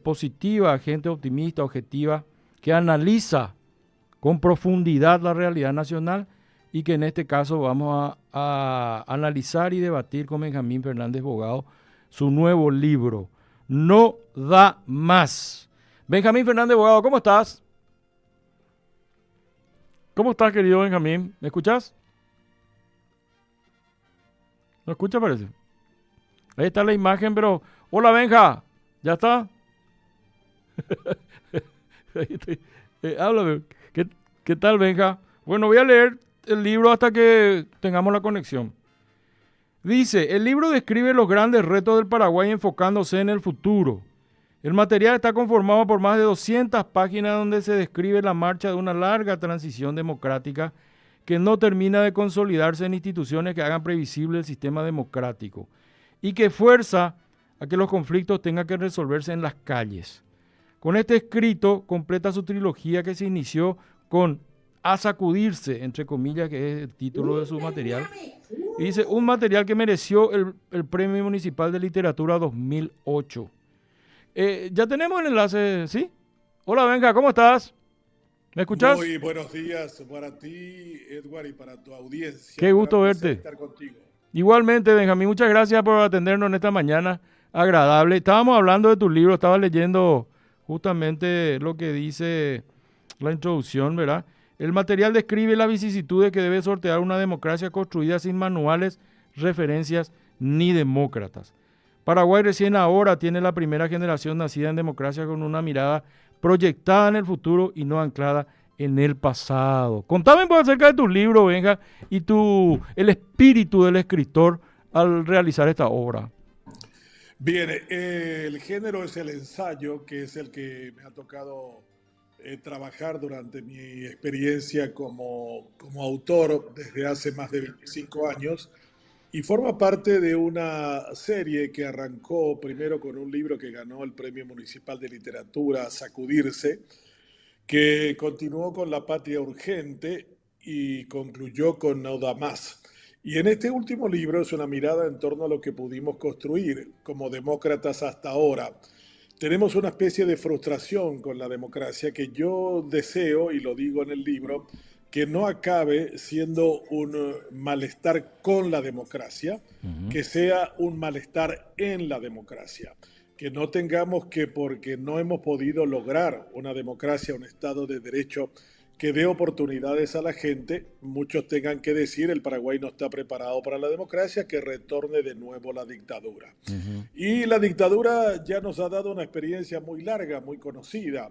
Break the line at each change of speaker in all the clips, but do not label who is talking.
positiva, gente optimista, objetiva, que analiza con profundidad la realidad nacional y que en este caso vamos a analizar y debatir con Benjamín Fernández Bogado su nuevo libro, No da más. Benjamín Fernández Bogado, ¿cómo estás? ¿Cómo estás, querido Benjamín? ¿Me escuchas? ¿No escuchas, parece? Ahí está la imagen, pero... Hola, Benja. ¿Ya está? Ahí estoy. Háblame. ¿Qué, qué tal, Benja? Bueno, voy a leer el libro hasta que tengamos la conexión. Dice, el libro describe los grandes retos del Paraguay enfocándose en el futuro. El material está conformado por más de 200 páginas donde se describe la marcha de una larga transición democrática que no termina de consolidarse en instituciones que hagan previsible el sistema democrático y que fuerza a que los conflictos tengan que resolverse en las calles. Con este escrito completa su trilogía que se inició con A sacudirse, entre comillas, que es el título de su material. Y dice, un material que mereció el Premio Municipal de Literatura 2008. Ya tenemos el enlace, ¿sí? Hola, Benja, ¿cómo estás? ¿Me escuchás?
Muy buenos días para ti, Edward, y para tu audiencia.
Qué
Un gran
gusto
placer
verte.
estar contigo.
Igualmente, Benjamín, muchas gracias por atendernos en esta mañana agradable. Estábamos hablando de tu libro, estaba leyendo justamente lo que dice la introducción, ¿verdad? El material describe las vicisitudes que debe sortear una democracia construida sin manuales, referencias ni demócratas. Paraguay recién ahora tiene la primera generación nacida en democracia con una mirada proyectada en el futuro y no anclada en el pasado. Contame pues acerca de tu libro, Benja, y el espíritu del escritor al realizar esta obra.
Bien, el género es el ensayo, que es el que me ha tocado trabajar durante mi experiencia como autor desde hace más de 25 años y forma parte de una serie que arrancó primero con un libro que ganó el Premio Municipal de Literatura, Sacudirse, que continuó con La Patria Urgente y concluyó con No da más. Y en este último libro es una mirada en torno a lo que pudimos construir como demócratas hasta ahora. Tenemos una especie de frustración con la democracia que yo deseo, y lo digo en el libro, que no acabe siendo un malestar con la democracia,
Ujú.
que sea un malestar en la democracia, que no tengamos que, porque no hemos podido lograr una democracia, un Estado de Derecho que dé oportunidades a la gente, muchos tengan que decir el Paraguay no está preparado para la democracia, que retorne de nuevo la dictadura.
Ujú.
Y la dictadura ya nos ha dado una experiencia muy larga, muy conocida.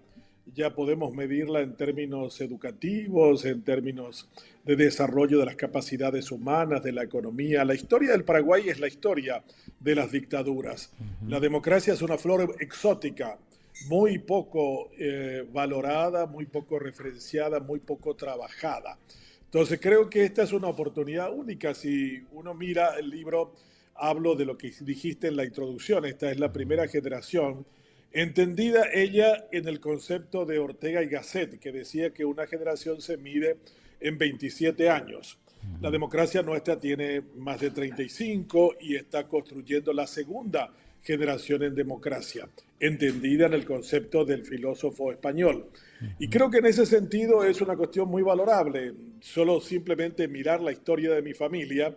Ya podemos medirla en términos educativos, en términos de desarrollo de las capacidades humanas, de la economía. La historia del Paraguay es la historia de las dictaduras. La
Ujú.
democracia es una flor exótica, muy poco valorada, muy poco referenciada, muy poco trabajada. Entonces creo que esta es una oportunidad única. Si uno mira el libro, hablo de lo que dijiste en la introducción, esta es la primera generación, entendida ella en el concepto de Ortega y Gasset, que decía que una generación se mide en 27 años. La
Ujú.
democracia nuestra tiene más de 35 y está construyendo la segunda generación en democracia, entendida en el concepto del filósofo español. Y
Ujú.
creo que en ese sentido es una cuestión muy valorable. Solo simplemente mirar la historia de mi familia.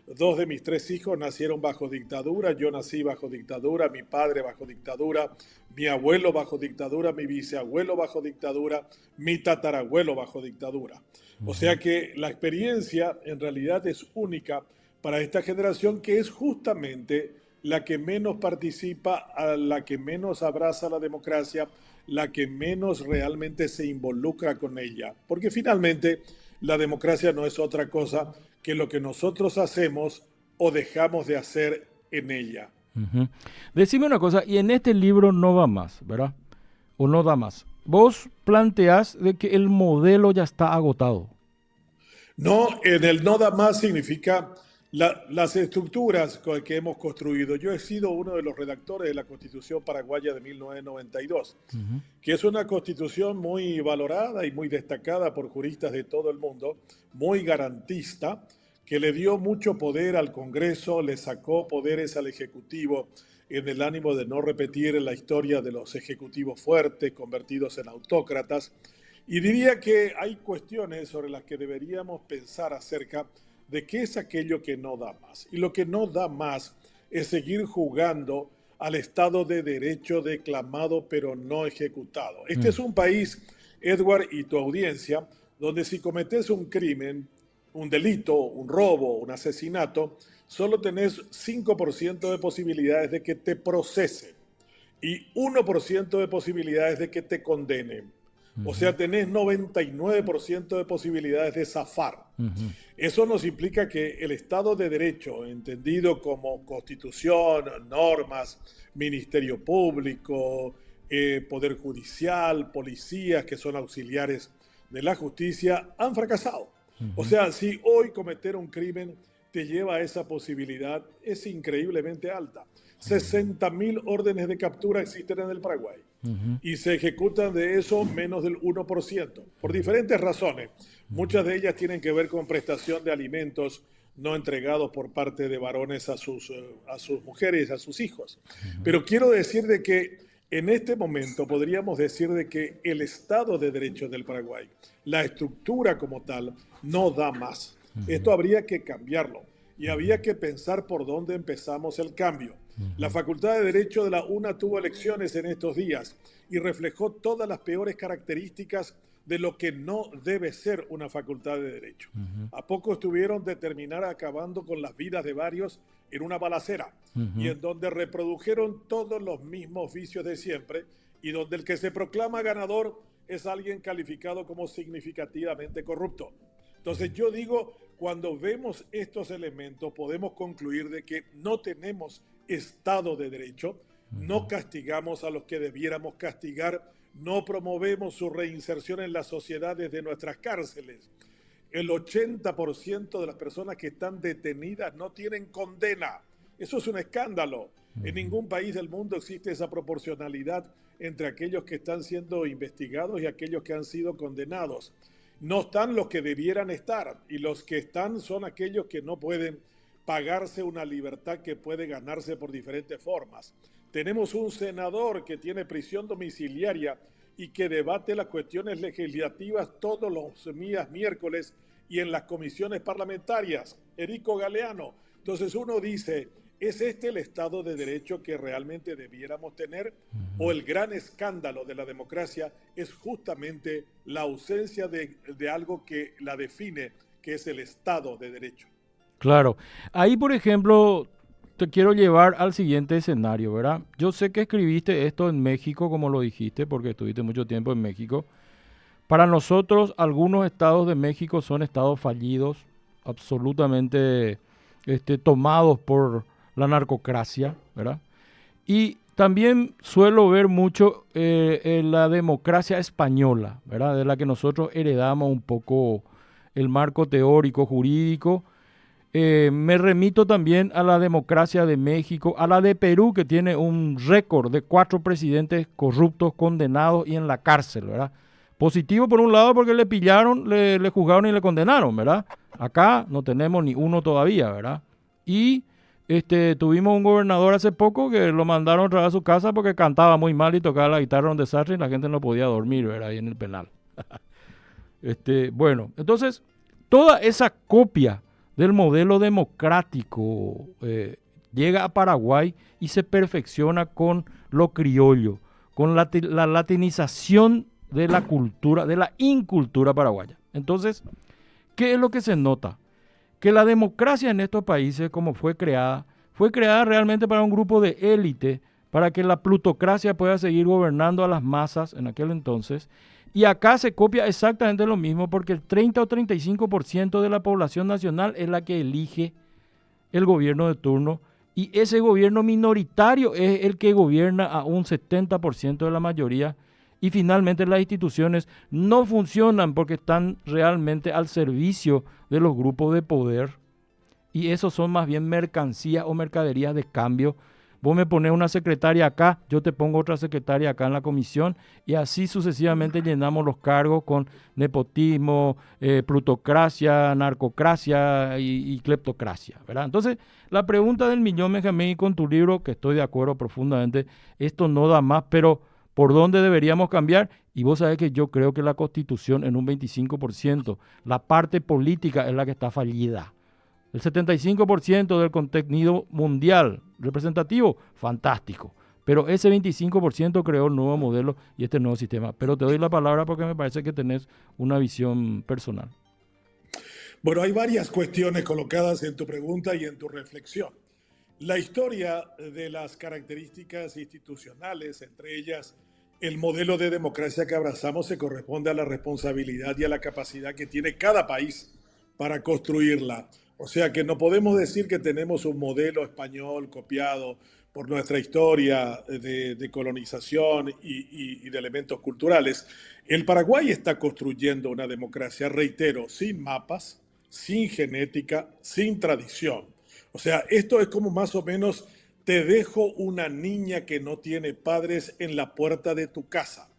Dos de mis tres hijos nacieron bajo dictadura, yo nací bajo dictadura, mi padre bajo dictadura, mi abuelo bajo dictadura, mi bisabuelo bajo dictadura, mi tatarabuelo bajo dictadura. O
Ujú.
sea que la experiencia en realidad es única para esta generación que es justamente la que menos participa, a la que menos abraza la democracia, la que menos realmente se involucra con ella. Porque finalmente la democracia no es otra cosa que lo que nosotros hacemos o dejamos de hacer en ella.
Ujú. Decime una cosa, y en este libro no va más, ¿verdad? O no da más. Vos planteás de que el modelo ya está agotado.
No, en el no da más significa las estructuras que hemos construido. Yo he sido uno de los redactores de la Constitución paraguaya de 1992,
Ujú.
que es una constitución muy valorada y muy destacada por juristas de todo el mundo, muy garantista, que le dio mucho poder al Congreso, le sacó poderes al Ejecutivo. en el ánimo de no repetir la historia de los ejecutivos fuertes convertidos en autócratas. Y diría que hay cuestiones sobre las que deberíamos pensar acerca de qué es aquello que no da más. Y lo que no da más es seguir jugando al Estado de Derecho declamado pero no ejecutado. Este es un país, Edward, y tu audiencia, donde si cometes un crimen, un delito, un robo, un asesinato, solo tenés 5% de posibilidades de que te procesen y 1% de posibilidades de que te condenen. O sea, tenés 99% de posibilidades de zafar. Eso nos implica que el Estado de Derecho, entendido como Constitución, normas, Ministerio Público, Poder Judicial, policías que son auxiliares de la justicia, han fracasado. O sea, si hoy cometer un crimen te lleva a esa posibilidad, es increíblemente alta. 60.000 órdenes de captura existen en el Paraguay. Y se ejecutan de eso menos del 1%, por diferentes razones. Muchas de ellas tienen que ver con prestación de alimentos no entregados por parte de varones a sus mujeres, a sus hijos. Pero quiero decir de que en este momento podríamos decir de que el Estado de Derecho del Paraguay, la estructura como tal, no da más. Esto habría que cambiarlo y había que pensar por dónde empezamos el cambio. La Facultad de Derecho de la UNA tuvo elecciones en estos días y reflejó todas las peores características de lo que no debe ser una facultad de Derecho. A poco estuvieron de terminar acabando con las vidas de varios en una balacera y en donde reprodujeron todos los mismos vicios de siempre y donde el que se proclama ganador es alguien calificado como significativamente corrupto. Entonces yo digo, cuando vemos estos elementos podemos concluir de que no tenemos Estado de Derecho, no castigamos a los que debiéramos castigar, no promovemos su reinserción en la sociedad desde nuestras cárceles. El 80% de las personas que están detenidas no tienen condena. Eso es un escándalo. En ningún país del mundo existe esa proporcionalidad entre aquellos que están siendo investigados y aquellos que han sido condenados. No están los que debieran estar y los que están son aquellos que no pueden pagarse una libertad que puede ganarse por diferentes formas. Tenemos un senador que tiene prisión domiciliaria y que debate las cuestiones legislativas todos los días miércoles y en las comisiones parlamentarias, Erico Galeano. Entonces uno dice, ¿es este el Estado de Derecho que realmente debiéramos tener? ¿O el gran escándalo de la democracia es justamente la ausencia de algo que la define, que es el Estado de Derecho?
Claro. Ahí, por ejemplo, te quiero llevar al siguiente escenario, ¿verdad? Yo sé que escribiste esto en México, como lo dijiste, porque estuviste mucho tiempo en México. Para nosotros, algunos estados de México son estados fallidos, absolutamente tomados por la narcocracia, ¿verdad? Y también suelo ver mucho en la democracia española, ¿verdad? De la que nosotros heredamos un poco el marco teórico, jurídico. Me remito también a la democracia de México, a la de Perú, que tiene un récord de 4 presidentes corruptos, condenados y en la cárcel, ¿verdad? Positivo por un lado porque le pillaron, le juzgaron y le condenaron, ¿verdad? Acá no tenemos ni uno todavía, ¿verdad? Y tuvimos un gobernador hace poco que lo mandaron otra vez a su casa porque cantaba muy mal y tocaba la guitarra un desastre y la gente no podía dormir, ¿verdad? Ahí en el penal. Bueno, entonces, toda esa copia del modelo democrático llega a Paraguay y se perfecciona con lo criollo, con la latinización de la cultura, de la incultura paraguaya. Entonces, ¿qué es lo que se nota? Que la democracia en estos países, como fue creada realmente para un grupo de élite, para que la plutocracia pueda seguir gobernando a las masas en aquel entonces. Y acá se copia exactamente lo mismo porque el 30 o 35% de la población nacional es la que elige el gobierno de turno y ese gobierno minoritario es el que gobierna a un 70% de la mayoría y finalmente las instituciones no funcionan porque están realmente al servicio de los grupos de poder y esos son más bien mercancías o mercaderías de cambio. vos me pones una secretaria acá, yo te pongo otra secretaria acá en la comisión, y así sucesivamente llenamos los cargos con nepotismo, plutocracia, narcocracia y cleptocracia, ¿verdad? Entonces, la pregunta del millón, Benjamín, y con tu libro, que estoy de acuerdo profundamente, esto no da más, pero ¿por dónde deberíamos cambiar? Y vos sabés que yo creo que la Constitución en un 25%, la parte política es la que está fallida. El 75% del contenido mundial representativo, fantástico. Pero ese 25% creó el nuevo modelo y este nuevo sistema. Pero te doy la palabra porque me parece que tenés una visión personal.
Bueno, hay varias cuestiones colocadas en tu pregunta y en tu reflexión. La historia de las características institucionales, entre ellas el modelo de democracia que abrazamos, se corresponde a la responsabilidad y a la capacidad que tiene cada país para construirla. O sea que no podemos decir que tenemos un modelo español copiado por nuestra historia de colonización y de elementos culturales. El Paraguay está construyendo una democracia, reitero, sin mapas, sin genética, sin tradición. O sea, esto es como más o menos te dejo una niña que no tiene padres en la puerta de tu casa.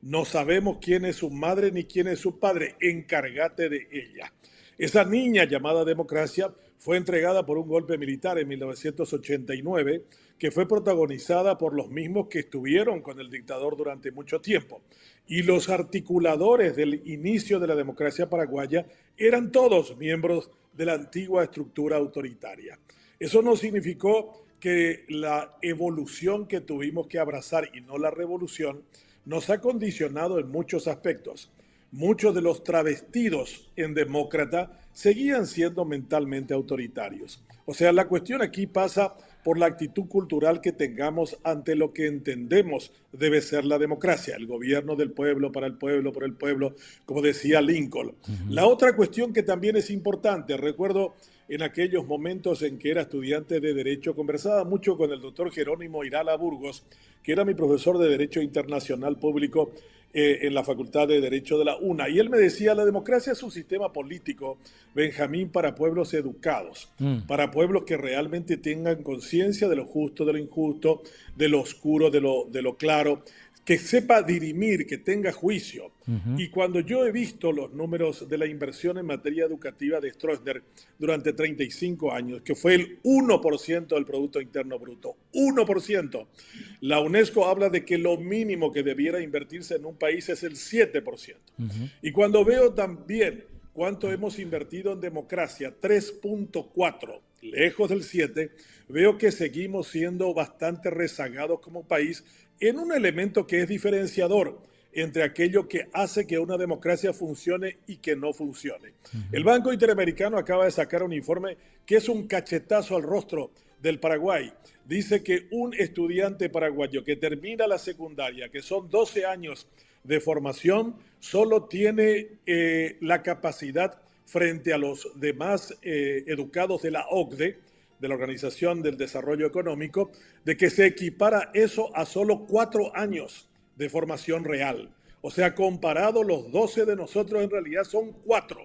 No sabemos quién es su madre ni quién es su padre. Encárgate de ella. Esa niña llamada democracia fue entregada por un golpe militar en 1989 que fue protagonizada por los mismos que estuvieron con el dictador durante mucho tiempo. Y los articuladores del inicio de la democracia paraguaya eran todos miembros de la antigua estructura autoritaria. Eso no significó que la evolución que tuvimos que abrazar y no la revolución nos ha condicionado en muchos aspectos. Muchos de los travestidos en demócrata seguían siendo mentalmente autoritarios. O sea, la cuestión aquí pasa por la actitud cultural que tengamos ante lo que entendemos debe ser la democracia, el gobierno del pueblo, para el pueblo, por el pueblo, como decía Lincoln. La otra cuestión que también es importante, recuerdo en aquellos momentos en que era estudiante de Derecho, conversaba mucho con el doctor Jerónimo Irala Burgos, que era mi profesor de Derecho Internacional Público en la Facultad de Derecho de la UNA. Y él me decía, la democracia es un sistema político, Benjamín, para pueblos educados, para pueblos que realmente tengan conciencia de lo justo, de lo injusto, de lo oscuro, de lo claro, que sepa dirimir, que tenga juicio. Y cuando yo he visto los números de la inversión en materia educativa de Stroessner durante 35 años, que fue el 1% del Producto Interno Bruto, 1%. La UNESCO habla de que lo mínimo que debiera invertirse en un país es el 7%. Y cuando veo también cuánto hemos invertido en democracia, 3.4, lejos del 7, veo que seguimos siendo bastante rezagados como país en un elemento que es diferenciador entre aquello que hace que una democracia funcione y que no funcione. El Banco Interamericano acaba de sacar un informe que es un cachetazo al rostro del Paraguay. Dice que un estudiante paraguayo que termina la secundaria, que son 12 años de formación, solo tiene la capacidad frente a los demás educados de la OCDE, de la Organización del Desarrollo Económico, de que se equipara eso a solo 4 años de formación real. O sea, comparado los 12 de nosotros, en realidad son 4.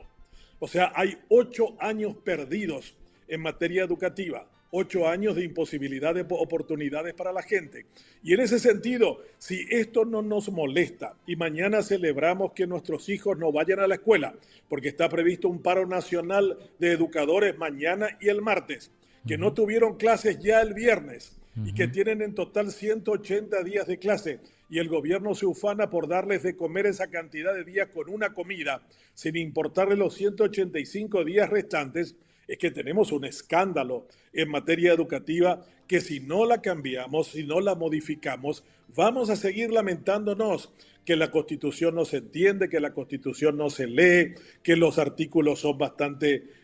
O sea, hay 8 años perdidos en materia educativa, 8 años de imposibilidad de oportunidades para la gente. Y en ese sentido, si esto no nos molesta y mañana celebramos que nuestros hijos no vayan a la escuela, porque está previsto un paro nacional de educadores mañana y el martes, que no tuvieron clases ya el viernes y que tienen en total 180 días de clase y el gobierno se ufana por darles de comer esa cantidad de días con una comida, sin importarle los 185 días restantes, es que tenemos un escándalo en materia educativa que si no la cambiamos, si no la modificamos, vamos a seguir lamentándonos que la Constitución no se entiende, que la Constitución no se lee, que los artículos son bastante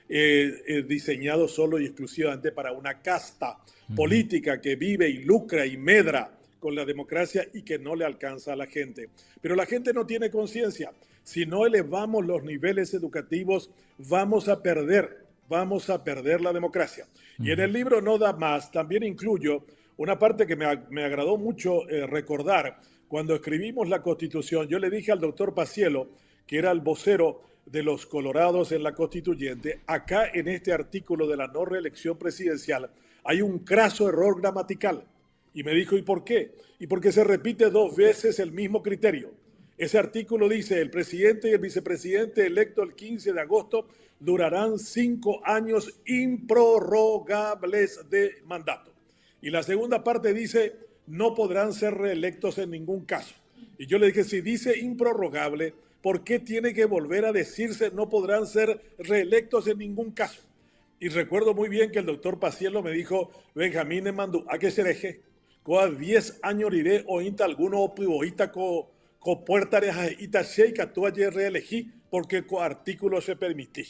diseñados solo y exclusivamente para una casta política que vive y lucra y medra con la democracia y que no le alcanza a la gente. Pero la gente no tiene conciencia. Si no elevamos los niveles educativos, vamos a perder la democracia. Y en el libro No da más, también incluyo una parte que me agradó mucho recordar. Cuando escribimos la Constitución, yo le dije al doctor Pacielo, que era el vocero de los colorados en la Constituyente, acá en este artículo de la no reelección presidencial hay un craso error gramatical. Y me dijo, ¿y por qué? Y porque se repite 2 veces el mismo criterio. Ese artículo dice, el presidente y el vicepresidente electo el 15 de agosto durarán 5 años improrrogables de mandato. Y la segunda parte dice, no podrán ser reelectos en ningún caso. Y yo le dije, si dice improrrogable, ¿por qué tiene que volver a decirse no podrán ser reelectos en ningún caso? Y recuerdo muy bien que el doctor Paciello me dijo, Benjamín Emandú, ¿a qué se deje? Coa 10 años iré o inta alguno pivoita co puerta de ita sheika tú ayer reelegí porque co artículo se permití.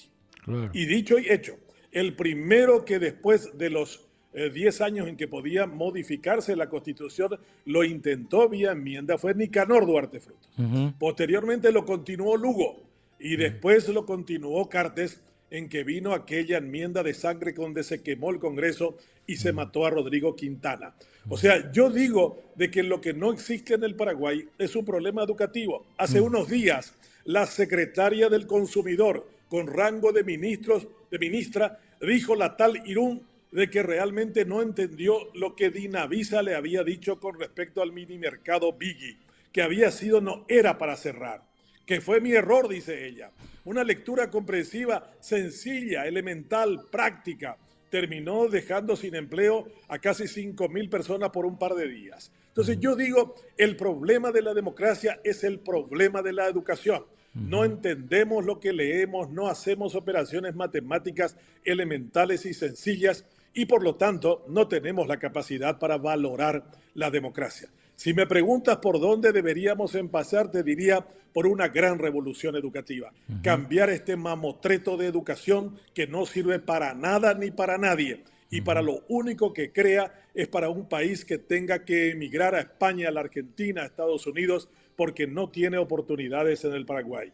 Claro. Y dicho y hecho, el primero que después de los 10 años en que podía modificarse la Constitución, lo intentó vía enmienda, fue Nicanor Duarte Frutos. Posteriormente lo continuó Lugo y después lo continuó Cartes, en que vino aquella enmienda de sangre donde se quemó el Congreso y se mató a Rodrigo Quintana. O sea, yo digo de que lo que no existe en el Paraguay es un problema educativo. Hace unos días, la secretaria del Consumidor, con rango de ministra, dijo la tal Irún de que realmente no entendió lo que Dinavisa le había dicho con respecto al minimercado Biggie, que había sido, no era para cerrar, que fue mi error, dice ella. Una lectura comprensiva, sencilla, elemental, práctica, terminó dejando sin empleo a casi 5.000 personas por un par de días. Entonces yo digo, el problema de la democracia es el problema de la educación. No entendemos lo que leemos, no hacemos operaciones matemáticas elementales y sencillas y por lo tanto no tenemos la capacidad para valorar la democracia. Si me preguntas por dónde deberíamos empezar, te diría por una gran revolución educativa. Cambiar este mamotreto de educación que no sirve para nada ni para nadie. Y para lo único que crea es para un país que tenga que emigrar a España, a la Argentina, a Estados Unidos, porque no tiene oportunidades en el Paraguay.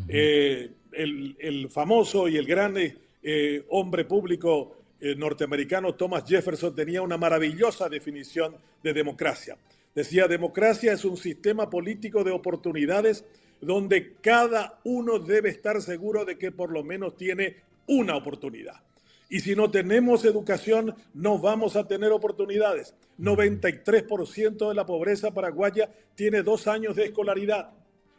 El famoso y el gran hombre público norteamericano Thomas Jefferson tenía una maravillosa definición de democracia. Decía, democracia es un sistema político de oportunidades donde cada uno debe estar seguro de que por lo menos tiene una oportunidad. Y si no tenemos educación, no vamos a tener oportunidades. 93% de la pobreza paraguaya tiene 2 años de escolaridad.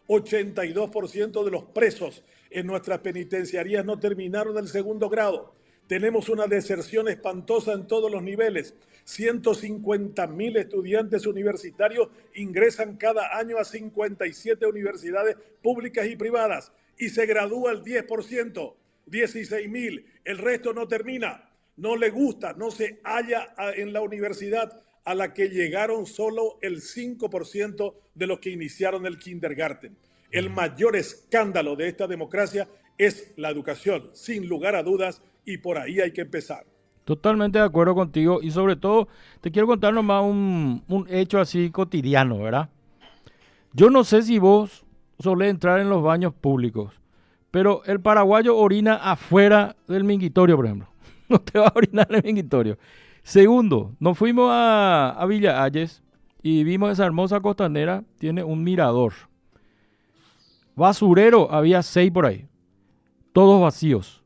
82% de los presos en nuestras penitenciarías no terminaron el 2º grado. Tenemos una deserción espantosa en todos los niveles. 150.000 estudiantes universitarios ingresan cada año a 57 universidades públicas y privadas y se gradúa el 10%, 16.000. El resto no termina, no le gusta, no se halla en la universidad a la que llegaron solo el 5% de los que iniciaron el kindergarten. El mayor escándalo de esta democracia es la educación, sin lugar a dudas, y por ahí hay que empezar.
Totalmente de acuerdo contigo y sobre todo te quiero contar nomás un hecho así cotidiano, ¿verdad? Yo no sé si vos solés entrar en los baños públicos, pero el paraguayo orina afuera del mingitorio, por ejemplo. No te va a orinar en el mingitorio. Segundo, nos fuimos a Villa Ayes y vimos esa hermosa costanera, tiene un mirador. Basurero, había 6 por ahí, todos vacíos.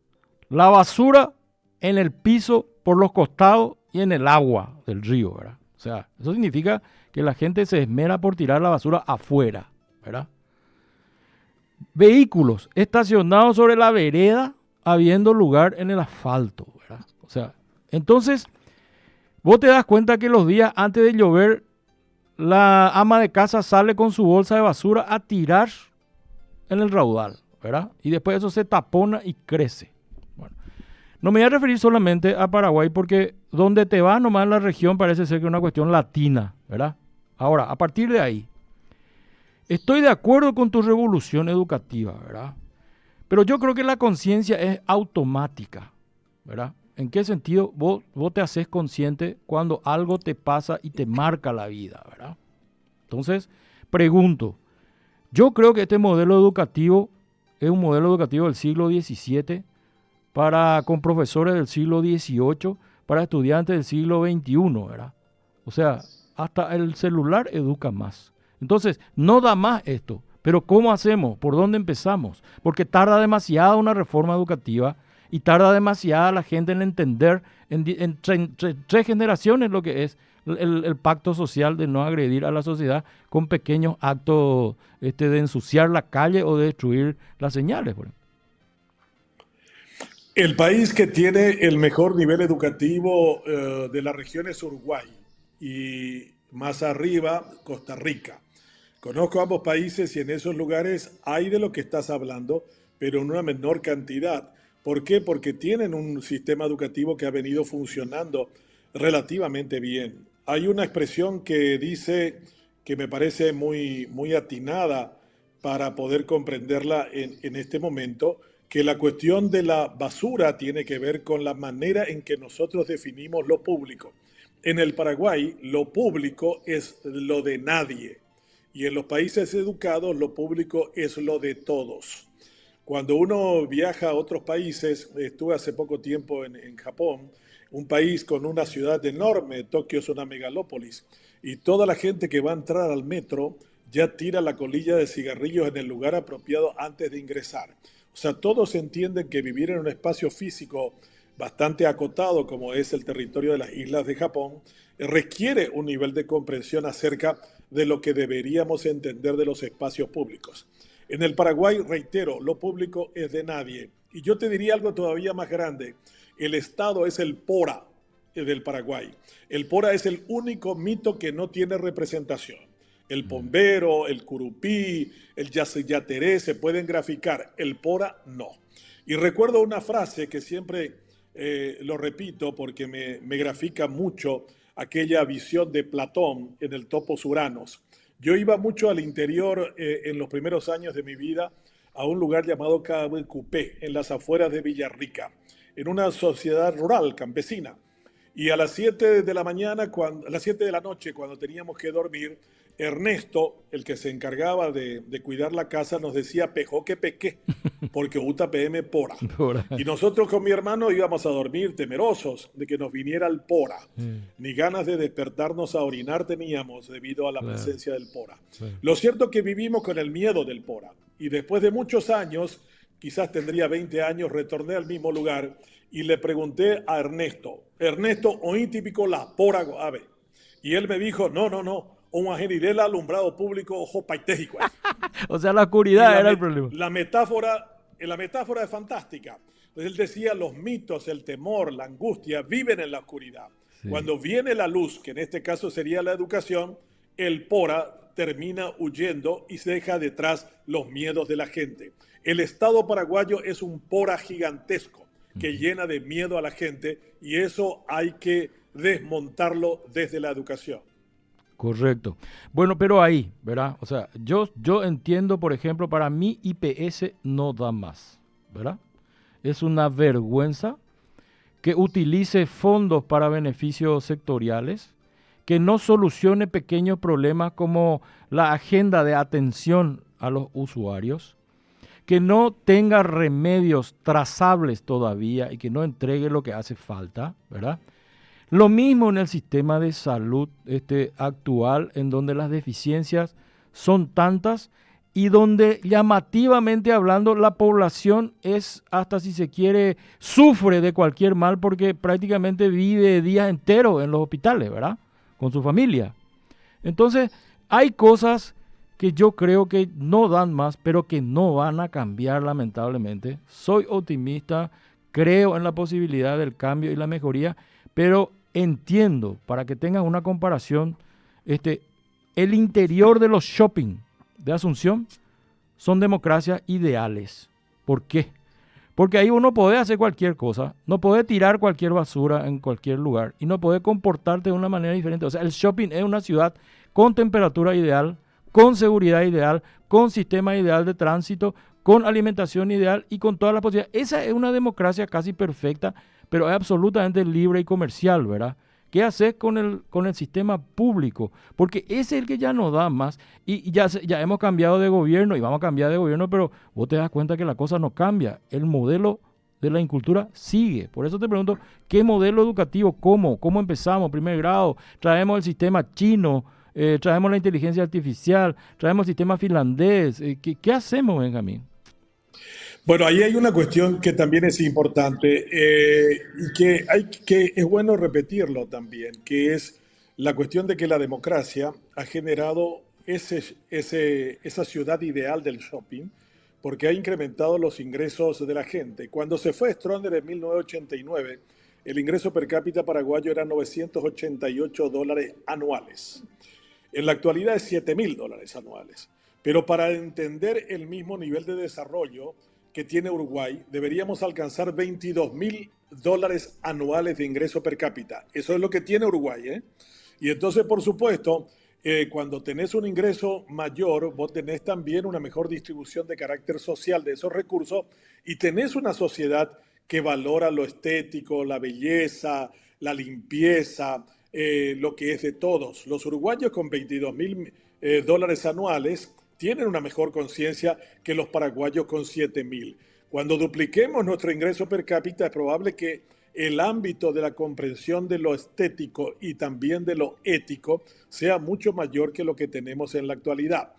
La basura en el piso, por los costados y en el agua del río, ¿verdad? O sea, eso significa que la gente se esmera por tirar la basura afuera, ¿verdad? Vehículos estacionados sobre la vereda, habiendo lugar en el asfalto, ¿verdad? O sea, entonces, vos te das cuenta que los días antes de llover, la ama de casa sale con su bolsa de basura a tirar en el raudal, ¿verdad? Y después eso se tapona y crece. Bueno, no me voy a referir solamente a Paraguay porque donde te vas nomás en la región parece ser que es una cuestión latina, ¿verdad? Ahora, a partir de ahí, estoy de acuerdo con tu revolución educativa, ¿verdad? Pero yo creo que la conciencia es automática, ¿verdad? ¿En qué sentido? Vos te haces consciente cuando algo te pasa y te marca la vida, ¿verdad? Entonces, pregunto, yo creo que este modelo educativo es un modelo educativo del siglo XVII con profesores del siglo XVIII, para estudiantes del siglo XXI, ¿verdad? O sea, hasta el celular educa más. Entonces, no da más esto. Pero ¿cómo hacemos? ¿Por dónde empezamos? Porque tarda demasiado una reforma educativa y tarda demasiado la gente en entender en 3 generaciones lo que es el pacto social de no agredir a la sociedad con pequeños actos de ensuciar la calle o de destruir las señales, por ejemplo.
El país que tiene el mejor nivel educativo de la región es Uruguay y más arriba Costa Rica. Conozco ambos países y en esos lugares hay de lo que estás hablando, pero en una menor cantidad. ¿Por qué? Porque tienen un sistema educativo que ha venido funcionando relativamente bien. Hay una expresión que dice que me parece muy atinada para poder comprenderla en este momento, que la cuestión de la basura tiene que ver con la manera en que nosotros definimos lo público. En el Paraguay, lo público es lo de nadie. Y en los países educados, lo público es lo de todos. Cuando uno viaja a otros países, estuve hace poco tiempo en Japón, un país con una ciudad enorme, Tokio es una megalópolis, y toda la gente que va a entrar al metro ya tira la colilla de cigarrillos en el lugar apropiado antes de ingresar. O sea, todos entienden que vivir en un espacio físico bastante acotado, como es el territorio de las islas de Japón, requiere un nivel de comprensión acerca de lo que deberíamos entender de los espacios públicos. En el Paraguay, reitero, lo público es de nadie. Y yo te diría algo todavía más grande. El Estado es el PORA del Paraguay. El PORA es el único mito que no tiene representación. El Pombero, el Curupí, el Yacyretá se pueden graficar. El PORA no. Y recuerdo una frase que siempre lo repito porque me grafica mucho aquella visión de Platón en el Topos Uranos. Yo iba mucho al interior en los primeros años de mi vida a un lugar llamado Cabecupé, en las afueras de Villarrica, en una sociedad rural, campesina. Y a las 7 de la mañana, a las 7 de la noche, cuando teníamos que dormir, Ernesto, el que se encargaba de cuidar la casa, nos decía pejó que pequé, porque uta PM pora. Y nosotros con mi hermano íbamos a dormir temerosos de que nos viniera el pora. Ni ganas de despertarnos a orinar teníamos debido a la presencia del pora. Lo cierto es que vivimos con el miedo del pora. Y después de muchos años, quizás tendría 20 años, retorné al mismo lugar y le pregunté a Ernesto, oí típico la pora ave. Y él me dijo, no, un ajenirel alumbrado público ojo paitéjico.
O sea, la oscuridad era el problema.
La metáfora es fantástica. Entonces él decía, los mitos, el temor, la angustia viven en la oscuridad. Sí. Cuando viene la luz, que en este caso sería la educación, el pora termina huyendo y se deja detrás los miedos de la gente. El Estado paraguayo es un pora gigantesco que llena de miedo a la gente y eso hay que desmontarlo desde la educación.
Correcto. Bueno, pero ahí, ¿verdad? O sea, yo entiendo, por ejemplo, para mí IPS no da más, ¿verdad? Es una vergüenza que utilice fondos para beneficios sectoriales, que no solucione pequeños problemas como la agenda de atención a los usuarios, que no tenga remedios trazables todavía y que no entregue lo que hace falta, ¿verdad? Lo mismo en el sistema de salud actual, en donde las deficiencias son tantas y donde llamativamente hablando la población es, hasta si se quiere, sufre de cualquier mal porque prácticamente vive días enteros en los hospitales, ¿verdad? Con su familia. Entonces, hay cosas que yo creo que no dan más, pero que no van a cambiar lamentablemente. Soy optimista, creo en la posibilidad del cambio y la mejoría, pero entiendo, para que tengas una comparación, el interior de los shopping de Asunción son democracias ideales. ¿Por qué? Porque ahí uno puede hacer cualquier cosa, no puede tirar cualquier basura en cualquier lugar y no puede comportarte de una manera diferente. O sea, el shopping es una ciudad con temperatura ideal, con seguridad ideal, con sistema ideal de tránsito, con alimentación ideal y con todas las posibilidades. Esa es una democracia casi perfecta, pero es absolutamente libre y comercial, ¿verdad? ¿Qué haces con el sistema público? Porque ese es el que ya no da más. Y ya hemos cambiado de gobierno y vamos a cambiar de gobierno, pero vos te das cuenta que la cosa no cambia. El modelo de la incultura sigue. Por eso te pregunto, ¿qué modelo educativo? ¿Cómo empezamos? Primer grado, traemos el sistema chino, traemos la inteligencia artificial, traemos el sistema finlandés. ¿Qué hacemos, Benjamín?
Bueno, ahí hay una cuestión que también es importante y que es bueno repetirlo también, que es la cuestión de que la democracia ha generado esa ciudad ideal del shopping porque ha incrementado los ingresos de la gente. Cuando se fue Stroessner en 1989, el ingreso per cápita paraguayo era $988 anuales. En la actualidad es $7.000 anuales. Pero para entender el mismo nivel de desarrollo que tiene Uruguay, deberíamos alcanzar $22.000 anuales de ingreso per cápita. Eso es lo que tiene Uruguay, ¿eh? Y entonces, por supuesto, cuando tenés un ingreso mayor, vos tenés también una mejor distribución de carácter social de esos recursos y tenés una sociedad que valora lo estético, la belleza, la limpieza, lo que es de todos. Los uruguayos con $22.000 anuales tienen una mejor conciencia que los paraguayos con 7.000. Cuando dupliquemos nuestro ingreso per cápita, es probable que el ámbito de la comprensión de lo estético y también de lo ético sea mucho mayor que lo que tenemos en la actualidad.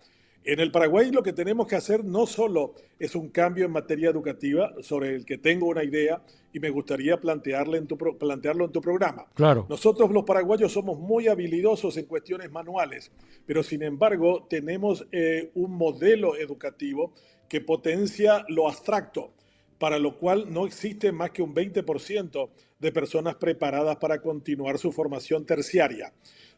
En el Paraguay lo que tenemos que hacer no solo es un cambio en materia educativa, sobre el que tengo una idea y me gustaría plantearlo en tu programa.
Claro.
Nosotros los paraguayos somos muy habilidosos en cuestiones manuales, pero sin embargo tenemos un modelo educativo que potencia lo abstracto, para lo cual no existe más que un 20% de personas preparadas para continuar su formación terciaria.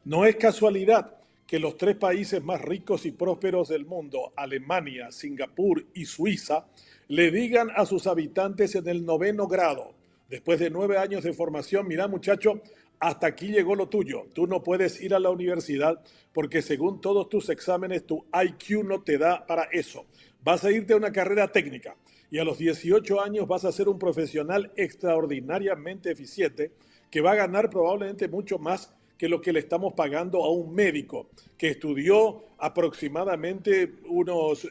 No es casualidad que los 3 países más ricos y prósperos del mundo, Alemania, Singapur y Suiza, le digan a sus habitantes en el 9º grado, después de 9 años de formación: mira, muchacho, hasta aquí llegó lo tuyo. Tú no puedes ir a la universidad porque según todos tus exámenes tu IQ no te da para eso. Vas a irte a una carrera técnica y a los 18 años vas a ser un profesional extraordinariamente eficiente que va a ganar probablemente mucho más que lo que le estamos pagando a un médico que estudió aproximadamente unos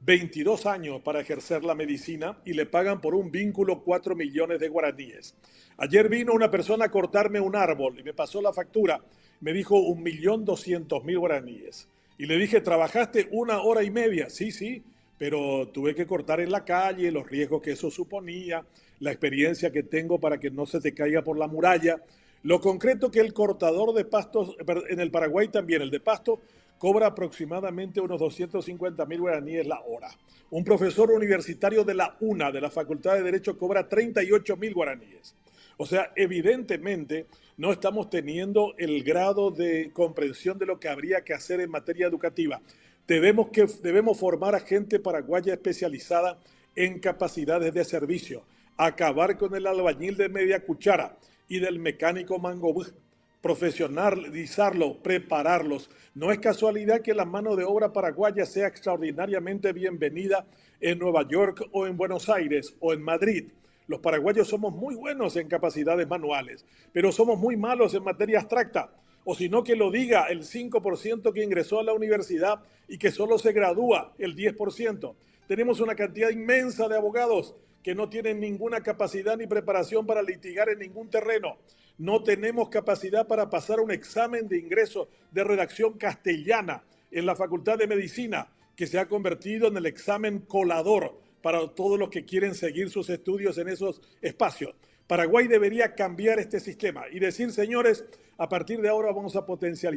22 años para ejercer la medicina y le pagan por un vínculo 4 millones de guaraníes. Ayer vino una persona a cortarme un árbol y me pasó la factura. Me dijo 1.200.000 guaraníes. Y le dije, ¿trabajaste 1 hora y media? Sí, pero tuve que cortar en la calle, los riesgos que eso suponía, la experiencia que tengo para que no se te caiga por la muralla. Lo concreto que el cortador de pastos, en el Paraguay también, el de pasto, cobra aproximadamente unos 250.000 guaraníes la hora. Un profesor universitario de la UNA, de la Facultad de Derecho, cobra 38.000 guaraníes. O sea, evidentemente no estamos teniendo el grado de comprensión de lo que habría que hacer en materia educativa. Debemos formar a gente paraguaya especializada en capacidades de servicio, acabar con el albañil de media cuchara y del mecánico mango, profesionalizarlo, prepararlos. No es casualidad que la mano de obra paraguaya sea extraordinariamente bienvenida en Nueva York o en Buenos Aires o en Madrid. Los paraguayos somos muy buenos en capacidades manuales, pero somos muy malos en materia abstracta. O si no, que lo diga el 5% que ingresó a la universidad y que solo se gradúa el 10%. Tenemos una cantidad inmensa de abogados que no tienen ninguna capacidad ni preparación para litigar en ningún terreno. No tenemos capacidad para pasar un examen de ingreso de redacción castellana en la Facultad de Medicina, que se ha convertido en el examen colador para todos los que quieren seguir sus estudios en esos espacios. Paraguay debería cambiar este sistema y decir, señores, a partir de ahora vamos a potenciar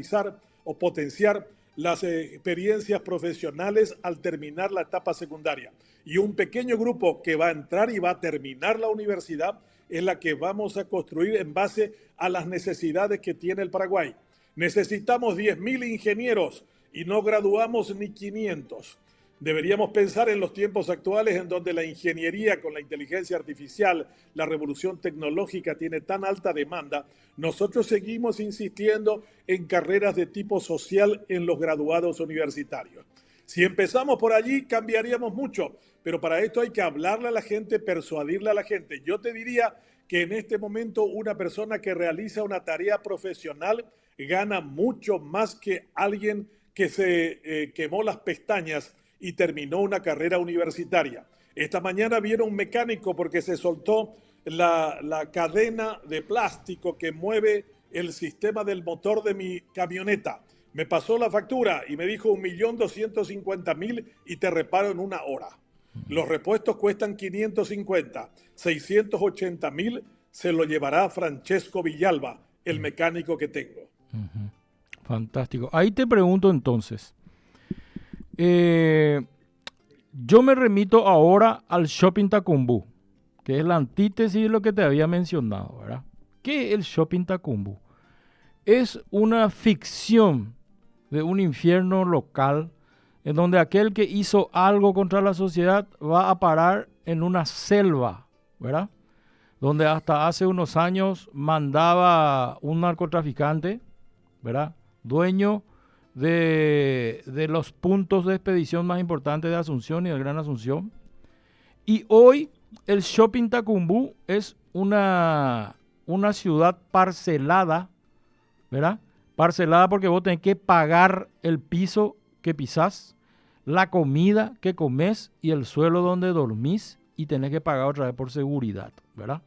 las experiencias profesionales al terminar la etapa secundaria. Y un pequeño grupo que va a entrar y va a terminar la universidad es la que vamos a construir en base a las necesidades que tiene el Paraguay. Necesitamos 10.000 ingenieros y no graduamos ni 500. Deberíamos pensar en los tiempos actuales en donde la ingeniería con la inteligencia artificial, la revolución tecnológica tiene tan alta demanda. Nosotros seguimos insistiendo en carreras de tipo social en los graduados universitarios. Si empezamos por allí, cambiaríamos mucho, pero para esto hay que hablarle a la gente, persuadirle a la gente. Yo te diría que en este momento una persona que realiza una tarea profesional gana mucho más que alguien que se quemó las pestañas y terminó una carrera universitaria. Esta mañana vieron un mecánico porque se soltó la cadena de plástico que mueve el sistema del motor de mi camioneta. Me pasó la factura y me dijo 1.250.000 y te reparo en 1 hora. Los repuestos cuestan 550, 680.000 se lo llevará Francesco Villalba, el mecánico que tengo.
Ujú. Fantástico. Ahí te pregunto entonces. eh, yo me remito ahora al Shopping Tacumbú, que es la antítesis de lo que te había mencionado, ¿verdad? ¿Qué es el Shopping Tacumbú? Es una ficción de un infierno local en donde aquel que hizo algo contra la sociedad va a parar en una selva, ¿verdad? Donde hasta hace unos años mandaba un narcotraficante, ¿verdad? Dueño de los puntos de expedición más importantes de Asunción y del Gran Asunción. Y hoy el Shopping Tacumbú es una ciudad parcelada, ¿verdad? Parcelada porque vos tenés que pagar el piso que pisás, la comida que comes y el suelo donde dormís y tenés que pagar otra vez por seguridad, ¿verdad?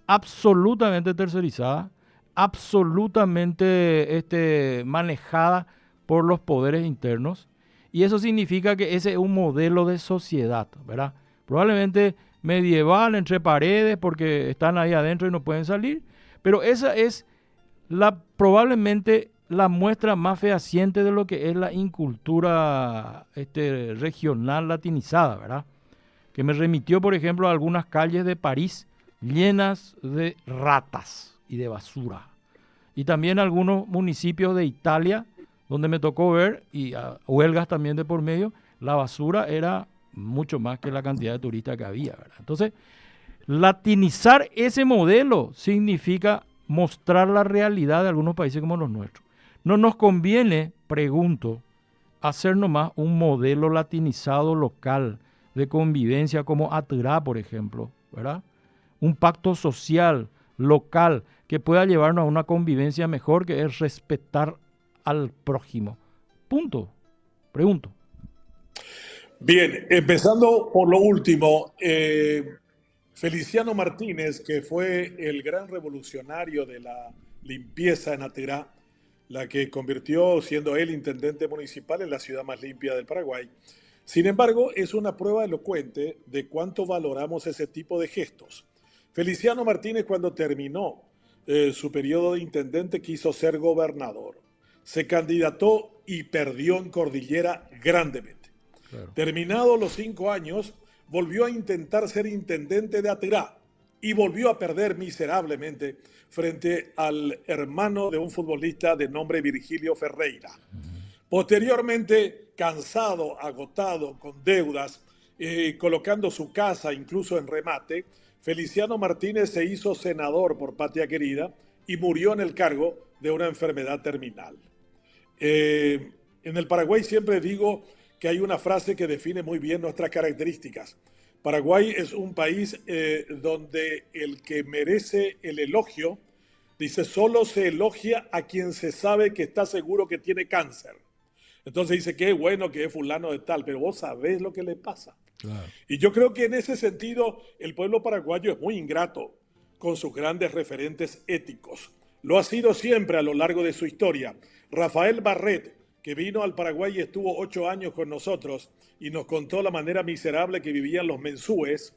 Absolutamente tercerizada, absolutamente manejada por los poderes internos. Y eso significa que ese es un modelo de sociedad, ¿verdad? Probablemente medieval, entre paredes, porque están ahí adentro y no pueden salir. Pero esa es probablemente la muestra más fehaciente de lo que es la incultura regional latinizada, ¿verdad? Que me remitió, por ejemplo, a algunas calles de París llenas de ratas y de basura. Y también algunos municipios de Italia, donde me tocó ver, y huelgas también de por medio, la basura era mucho más que la cantidad de turistas que había, ¿verdad? Entonces, latinizar ese modelo significa mostrar la realidad de algunos países como los nuestros. No nos conviene, pregunto, hacer nomás un modelo latinizado local de convivencia como Atirá, por ejemplo, ¿verdad? Un pacto social local que pueda llevarnos a una convivencia mejor, que es respetar al prójimo. Punto. Pregunto.
Bien, empezando por lo último, Feliciano Martínez, que fue el gran revolucionario de la limpieza en Atirá, la que convirtió, siendo él intendente municipal, en la ciudad más limpia del Paraguay. Sin embargo, es una prueba elocuente de cuánto valoramos ese tipo de gestos. Feliciano Martínez, cuando terminó su periodo de intendente, quiso ser gobernador. Se candidató y perdió en Cordillera grandemente.
Claro.
Terminados los 5 años, volvió a intentar ser intendente de Atirá y volvió a perder miserablemente frente al hermano de un futbolista de nombre Virgilio Ferreira. Posteriormente, cansado, agotado, con deudas, colocando su casa incluso en remate, Feliciano Martínez se hizo senador por Patria Querida y murió en el cargo de una enfermedad terminal. En el Paraguay siempre digo que hay una frase que define muy bien nuestras características. Paraguay es un país donde el que merece el elogio, dice, solo se elogia a quien se sabe que está seguro que tiene cáncer. Entonces dice, qué bueno que es fulano de tal, pero vos sabés lo que le pasa.
Claro.
Y yo creo que en ese sentido el pueblo paraguayo es muy ingrato con sus grandes referentes éticos. Lo ha sido siempre a lo largo de su historia. Rafael Barret, que vino al Paraguay y estuvo 8 años con nosotros y nos contó la manera miserable que vivían los mensúes,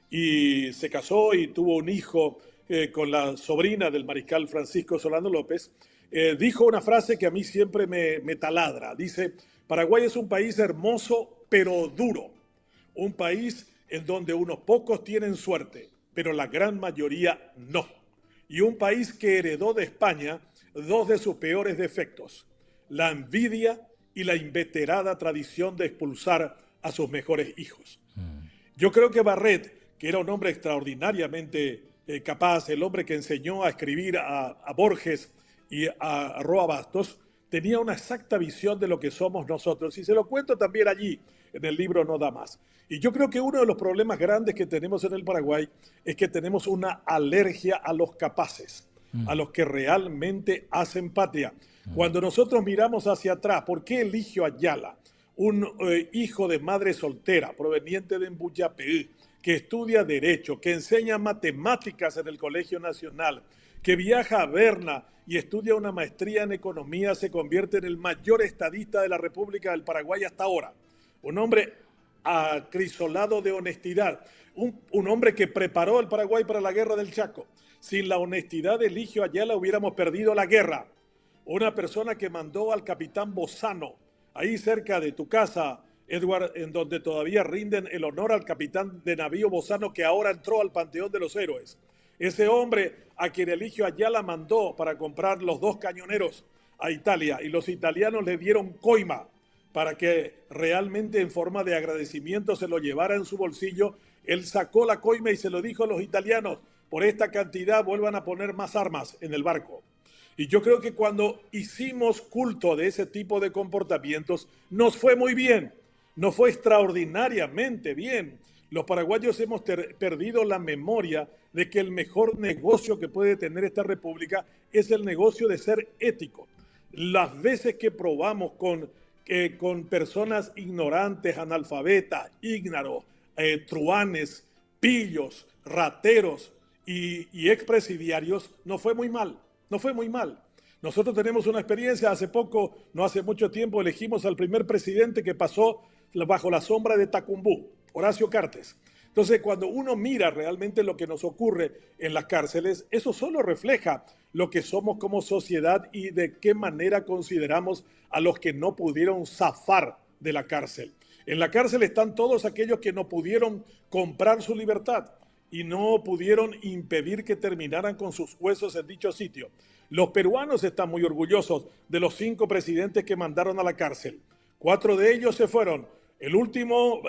y se casó y tuvo un hijo con la sobrina del mariscal Francisco Solano López, dijo una frase que a mí siempre me taladra. Dice, Paraguay es un país hermoso pero duro. Un país en donde unos pocos tienen suerte, pero la gran mayoría no. Y un país que heredó de España dos de sus peores defectos: la envidia y la inveterada tradición de expulsar a sus mejores hijos. Yo creo que Barret, que era un hombre extraordinariamente capaz, el hombre que enseñó a escribir a Borges y a Roa Bastos, tenía una exacta visión de lo que somos nosotros. Y se lo cuento también allí, en el libro No da más. Y yo creo que uno de los problemas grandes que tenemos en el Paraguay es que tenemos una alergia a los capaces, a los que realmente hacen patria. Cuando nosotros miramos hacia atrás, ¿por qué Eligio Ayala, un hijo de madre soltera proveniente de Embuyapé, que estudia Derecho, que enseña matemáticas en el Colegio Nacional, que viaja a Berna y estudia una maestría en Economía, se convierte en el mayor estadista de la República del Paraguay hasta ahora? Un hombre acrisolado de honestidad, un hombre que preparó el Paraguay para la guerra del Chaco. Sin la honestidad de Eligio Ayala hubiéramos perdido la guerra. una persona que mandó al capitán Bozano, ahí cerca de tu casa, Edward, en donde todavía rinden el honor al capitán de navío Bozano, que ahora entró al Panteón de los Héroes. Ese hombre a quien Eligio Ayala mandó para comprar los 2 cañoneros a Italia, y los italianos le dieron coima para que realmente en forma de agradecimiento se lo llevara en su bolsillo. Él sacó la coima y se lo dijo a los italianos: por esta cantidad vuelvan a poner más armas en el barco. Y yo creo que cuando hicimos culto de ese tipo de comportamientos, nos fue muy bien, nos fue extraordinariamente bien. Los paraguayos hemos perdido la memoria de que el mejor negocio que puede tener esta república es el negocio de ser ético. Las veces que probamos con personas ignorantes, analfabetas, ígnaros, truanes, pillos, rateros y expresidiarios, no fue muy mal. No fue muy mal. Nosotros tenemos una experiencia, hace poco, no hace mucho tiempo, elegimos al primer presidente que pasó bajo la sombra de Tacumbú, Horacio Cartes. Entonces, cuando uno mira realmente lo que nos ocurre en las cárceles, eso solo refleja lo que somos como sociedad y de qué manera consideramos a los que no pudieron zafar de la cárcel. En la cárcel están todos aquellos que no pudieron comprar su libertad y no pudieron impedir que terminaran con sus huesos en dicho sitio. Los peruanos están muy orgullosos de los 5 presidentes que mandaron a la cárcel. 4 de ellos se fueron. El último,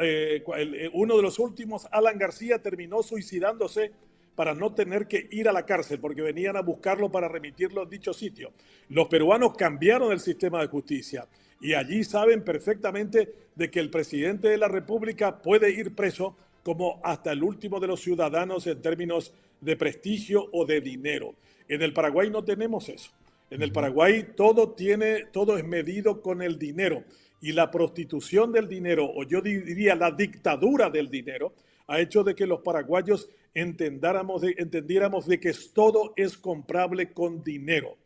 uno de los últimos, Alan García, terminó suicidándose para no tener que ir a la cárcel, porque venían a buscarlo para remitirlo en dicho sitio. Los peruanos cambiaron el sistema de justicia y allí saben perfectamente de que el presidente de la República puede ir preso como hasta el último de los ciudadanos en términos de prestigio o de dinero. En el Paraguay no tenemos eso. En el Paraguay todo es medido con el dinero, y la prostitución del dinero, o yo diría la dictadura del dinero, ha hecho de que los paraguayos entendiéramos de que todo es comprable con dinero.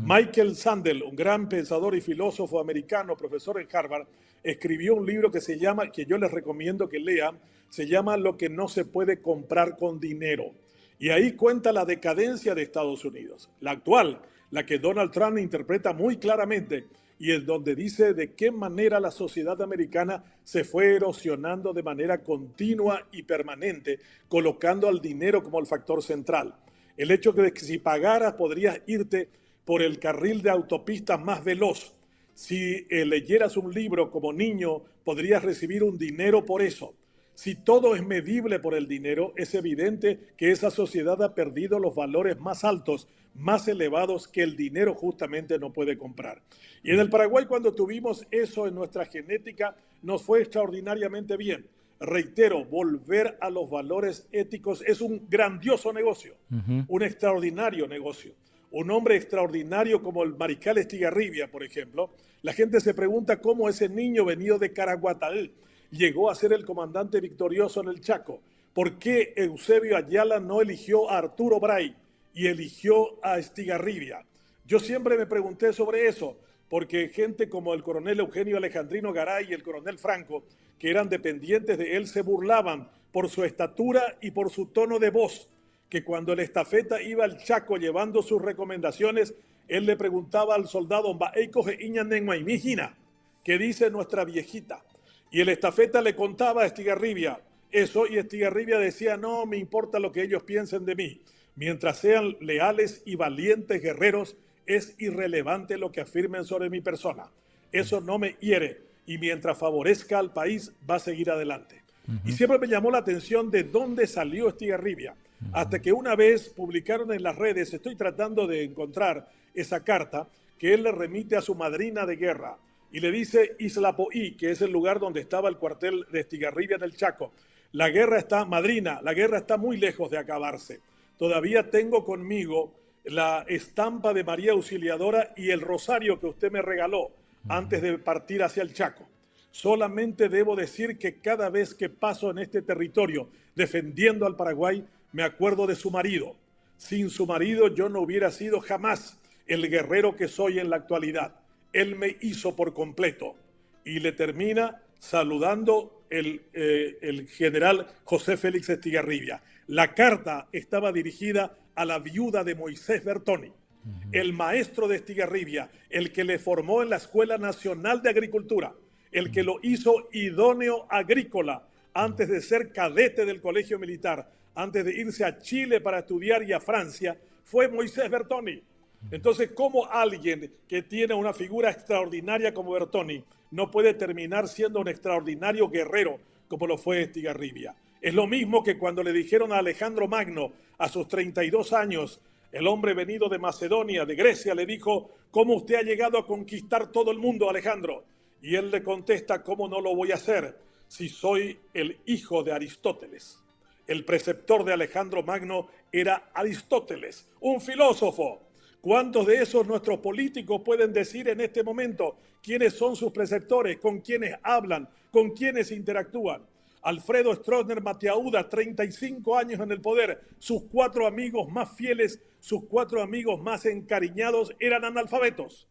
Michael Sandel, un gran pensador y filósofo americano, profesor en Harvard, escribió un libro que se llama, que yo les recomiendo que lean, se llama Lo que no se puede comprar con dinero. Y ahí cuenta la decadencia de Estados Unidos, la actual, la que Donald Trump interpreta muy claramente, y es donde dice de qué manera la sociedad americana se fue erosionando de manera continua y permanente, colocando al dinero como el factor central. El hecho de que si pagaras podrías irte por el carril de autopistas más veloz. Si leyeras un libro como niño, podrías recibir un dinero por eso. Si todo es medible por el dinero, es evidente que esa sociedad ha perdido los valores más altos, más elevados que el dinero justamente no puede comprar. Y en el Paraguay, cuando tuvimos eso en nuestra genética, nos fue extraordinariamente bien. Reitero, volver a los valores éticos es un grandioso negocio, un extraordinario negocio. Un hombre extraordinario como el mariscal Estigarribia, por ejemplo, la gente se pregunta cómo ese niño venido de Caraguatá llegó a ser el comandante victorioso en el Chaco. ¿Por qué Eusebio Ayala no eligió a Arturo Bray y eligió a Estigarribia? Yo siempre me pregunté sobre eso, porque gente como el coronel Eugenio Alejandrino Garay y el coronel Franco, que eran dependientes de él, se burlaban por su estatura y por su tono de voz, que cuando el estafeta iba al Chaco llevando sus recomendaciones, él le preguntaba al soldado, ¿qué dice nuestra viejita? Y el estafeta le contaba a Estigarribia eso, y Estigarribia decía, no me importa lo que ellos piensen de mí. Mientras sean leales y valientes guerreros, es irrelevante lo que afirmen sobre mi persona. Eso no me hiere, y mientras favorezca al país, va a seguir adelante. Y siempre me llamó la atención de dónde salió Estigarribia. Hasta que una vez publicaron en las redes, estoy tratando de encontrar esa carta, que él le remite a su madrina de guerra, y le dice Islapoí, que es el lugar donde estaba el cuartel de Estigarribia en el Chaco. La guerra está muy lejos de acabarse. Todavía tengo conmigo la estampa de María Auxiliadora y el rosario que usted me regaló antes de partir hacia el Chaco. Solamente debo decir que cada vez que paso en este territorio defendiendo al Paraguay, me acuerdo de su marido. Sin su marido yo no hubiera sido jamás el guerrero que soy en la actualidad. Él me hizo por completo. Y le termina saludando el general José Félix Estigarribia. La carta estaba dirigida a la viuda de Moisés Bertoni, El maestro de Estigarribia, el que le formó en la Escuela Nacional de Agricultura, el que lo hizo idóneo agrícola antes de ser cadete del Colegio Militar, antes de irse a Chile para estudiar y a Francia, fue Moisés Bertoni. Entonces, ¿cómo alguien que tiene una figura extraordinaria como Bertoni no puede terminar siendo un extraordinario guerrero como lo fue Estigarribia? Es lo mismo que cuando le dijeron a Alejandro Magno a sus 32 años, el hombre venido de Macedonia, de Grecia, le dijo: ¿cómo usted ha llegado a conquistar todo el mundo, Alejandro? Y él le contesta: ¿cómo no lo voy a hacer si soy el hijo de Aristóteles? El preceptor de Alejandro Magno era Aristóteles, un filósofo. ¿Cuántos de esos nuestros políticos pueden decir en este momento quiénes son sus preceptores, con quiénes hablan, con quiénes interactúan? Alfredo Stroessner Mateauda, 35 años en el poder, sus 4 amigos más fieles, sus 4 amigos más encariñados eran analfabetos.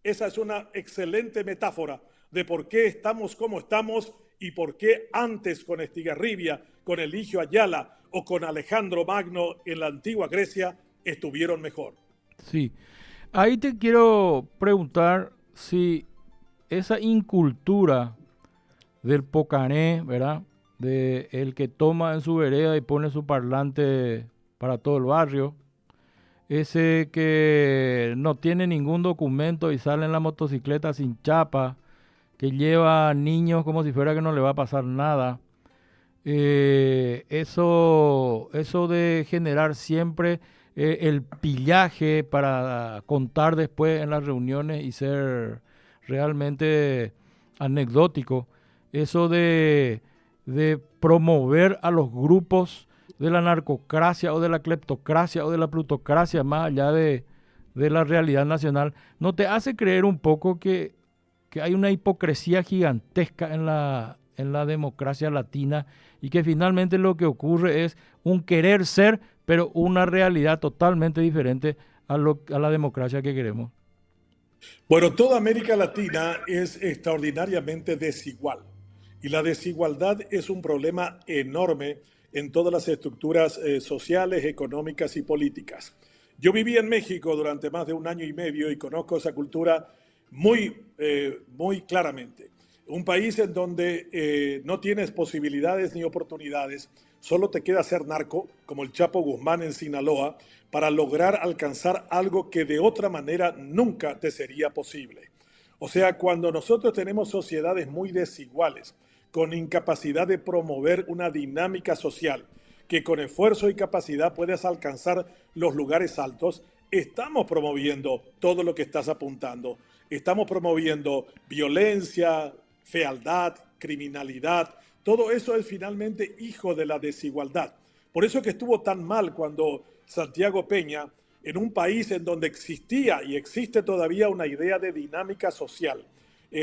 Esa es una excelente metáfora de por qué estamos como estamos y por qué antes con Estigarribia, con Eligio Ayala o con Alejandro Magno en la antigua Grecia estuvieron mejor.
Sí. Ahí te quiero preguntar si esa incultura del pocané, ¿verdad? De el que toma en su vereda y pone su parlante para todo el barrio, ese que no tiene ningún documento y sale en la motocicleta sin chapa, que lleva niños como si fuera que no le va a pasar nada. Eso de generar siempre el pillaje para contar después en las reuniones y ser realmente anecdótico, eso de promover a los grupos de la narcocracia o de la cleptocracia o de la plutocracia más allá de la realidad nacional, ¿no te hace creer un poco que hay una hipocresía gigantesca en la democracia latina y que finalmente lo que ocurre es un querer ser, pero una realidad totalmente diferente a la democracia que queremos?
Bueno, toda América Latina es extraordinariamente desigual y la desigualdad es un problema enorme en todas las estructuras sociales, económicas y políticas. Yo viví en México durante más de 1 año y medio y conozco esa cultura muy claramente. Un país en donde no tienes posibilidades ni oportunidades, solo te queda ser narco, como el Chapo Guzmán en Sinaloa, para lograr alcanzar algo que de otra manera nunca te sería posible. O sea, cuando nosotros tenemos sociedades muy desiguales, con incapacidad de promover una dinámica social, que con esfuerzo y capacidad puedes alcanzar los lugares altos, estamos promoviendo todo lo que estás apuntando. Estamos promoviendo violencia, fealdad, criminalidad. Todo eso es finalmente hijo de la desigualdad. Por eso que estuvo tan mal cuando Santiago Peña, en un país en donde existía y existe todavía una idea de dinámica social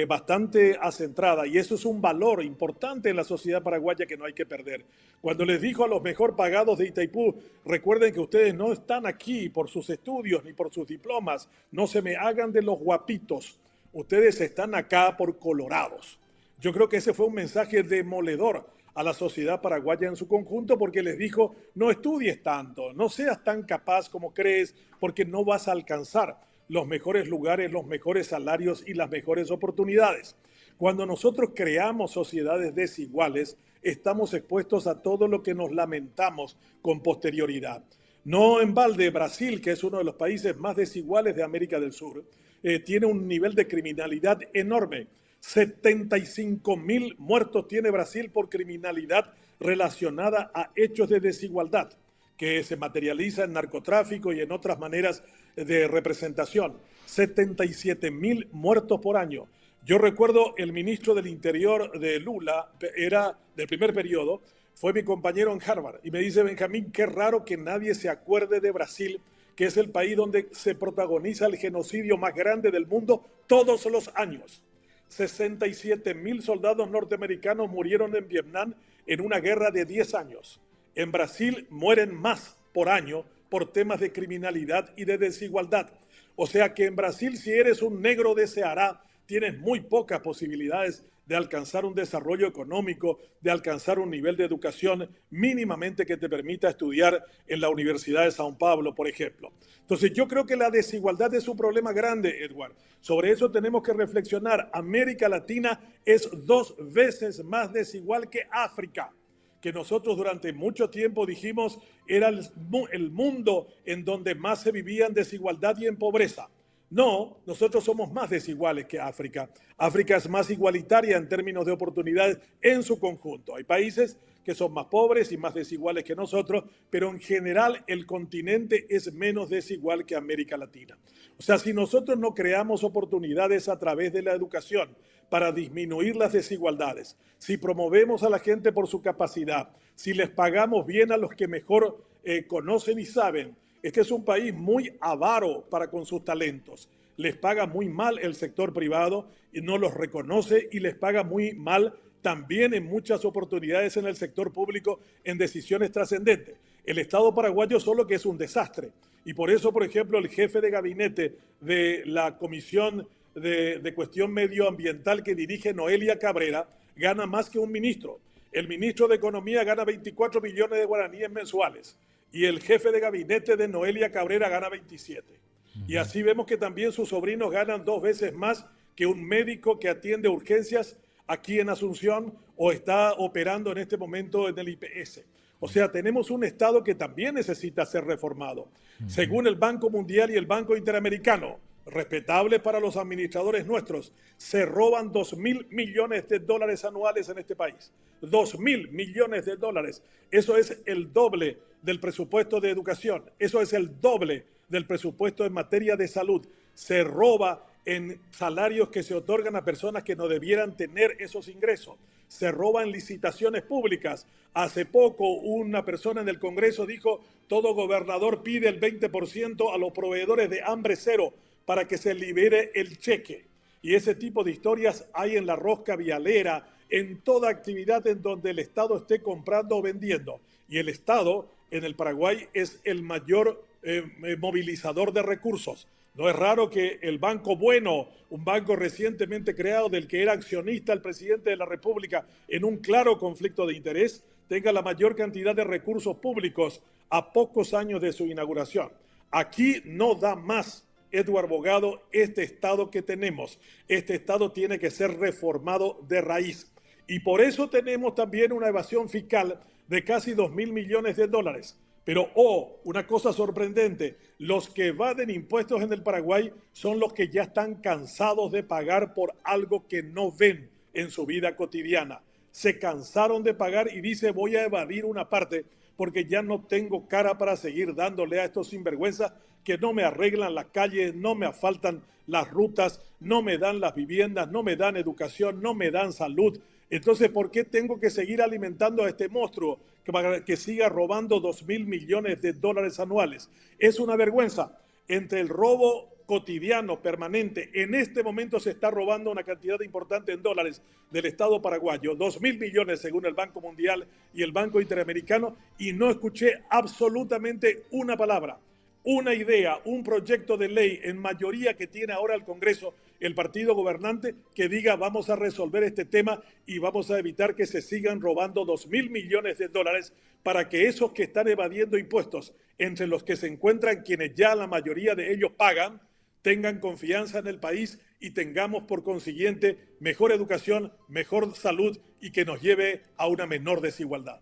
bastante acentrada, y eso es un valor importante en la sociedad paraguaya que no hay que perder. Cuando les dijo a los mejor pagados de Itaipú: recuerden que ustedes no están aquí por sus estudios ni por sus diplomas, no se me hagan de los guapitos, ustedes están acá por colorados. Yo creo que ese fue un mensaje demoledor a la sociedad paraguaya en su conjunto, porque les dijo: no estudies tanto, no seas tan capaz como crees, porque no vas a alcanzar los mejores lugares, los mejores salarios y las mejores oportunidades. Cuando nosotros creamos sociedades desiguales, estamos expuestos a todo lo que nos lamentamos con posterioridad. No en balde, Brasil, que es uno de los países más desiguales de América del Sur, tiene un nivel de criminalidad enorme. 75.000 muertos tiene Brasil por criminalidad relacionada a hechos de desigualdad, que se materializa en narcotráfico y en otras maneras de representación. 77.000 muertos por año. Yo recuerdo el ministro del Interior de Lula, era del primer periodo, fue mi compañero en Harvard, y me dice: Benjamín, qué raro que nadie se acuerde de Brasil, que es el país donde se protagoniza el genocidio más grande del mundo todos los años. 67.000 soldados norteamericanos murieron en Vietnam en una guerra de 10 años. En Brasil mueren más por año por temas de criminalidad y de desigualdad. O sea que en Brasil, si eres un negro de Ceará, tienes muy pocas posibilidades de alcanzar un desarrollo económico, de alcanzar un nivel de educación mínimamente que te permita estudiar en la Universidad de São Paulo, por ejemplo. Entonces yo creo que la desigualdad es un problema grande, Edward. Sobre eso tenemos que reflexionar. América Latina es 2 veces más desigual que África, que nosotros durante mucho tiempo dijimos era el mundo en donde más se vivía en desigualdad y en pobreza. No, nosotros somos más desiguales que África. África es más igualitaria en términos de oportunidades en su conjunto. Hay países que son más pobres y más desiguales que nosotros, pero en general el continente es menos desigual que América Latina. O sea, si nosotros no creamos oportunidades a través de la educación para disminuir las desigualdades, si promovemos a la gente por su capacidad, si les pagamos bien a los que mejor conocen y saben, este es un país muy avaro para con sus talentos. Les paga muy mal el sector privado y no los reconoce, y les paga muy mal también en muchas oportunidades en el sector público en decisiones trascendentes. El Estado paraguayo solo que es un desastre. Y por eso, por ejemplo, el jefe de gabinete de la Comisión de Cuestión Medioambiental que dirige Noelia Cabrera gana más que un ministro. El ministro de Economía gana 24 millones de guaraníes mensuales y el jefe de gabinete de Noelia Cabrera gana 27. Y así vemos que también sus sobrinos ganan 2 veces más que un médico que atiende urgencias aquí en Asunción o está operando en este momento en el IPS. O sea, tenemos un Estado que también necesita ser reformado. Según el Banco Mundial y el Banco Interamericano, respetable para los administradores nuestros, se roban 2.000 millones de dólares anuales en este país. 2.000 millones de dólares. Eso es el doble del presupuesto de educación. Eso es el doble del presupuesto en materia de salud. Se roba en salarios que se otorgan a personas que no debieran tener esos ingresos. Se roba en licitaciones públicas. Hace poco una persona en el Congreso dijo: todo gobernador pide el 20% a los proveedores de hambre cero para que se libere el cheque. Y ese tipo de historias hay en la rosca vialera, en toda actividad en donde el Estado esté comprando o vendiendo. Y el Estado en el Paraguay es el mayor movilizador de recursos. No es raro que el Banco Bueno, un banco recientemente creado del que era accionista el presidente de la República en un claro conflicto de interés, tenga la mayor cantidad de recursos públicos a pocos años de su inauguración. Aquí no da más, Edward Bogado, este Estado que tenemos. Este Estado tiene que ser reformado de raíz. Y por eso tenemos también una evasión fiscal de casi 2.000 millones de dólares. Pero, una cosa sorprendente, los que evaden impuestos en el Paraguay son los que ya están cansados de pagar por algo que no ven en su vida cotidiana. Se cansaron de pagar y dice: voy a evadir una parte porque ya no tengo cara para seguir dándole a estos sinvergüenzas que no me arreglan las calles, no me asfaltan las rutas, no me dan las viviendas, no me dan educación, no me dan salud. Entonces, ¿por qué tengo que seguir alimentando a este monstruo para que siga robando 2.000 millones de dólares anuales? Es una vergüenza. Entre el robo cotidiano, permanente, en este momento se está robando una cantidad importante en dólares del Estado paraguayo, 2.000 millones según el Banco Mundial y el Banco Interamericano, y no escuché absolutamente una palabra, una idea, un proyecto de ley en mayoría que tiene ahora el Congreso, el partido gobernante, que diga: vamos a resolver este tema y vamos a evitar que se sigan robando 2.000 millones de dólares para que esos que están evadiendo impuestos, entre los que se encuentran quienes ya la mayoría de ellos pagan, tengan confianza en el país y tengamos por consiguiente mejor educación, mejor salud y que nos lleve a una menor desigualdad.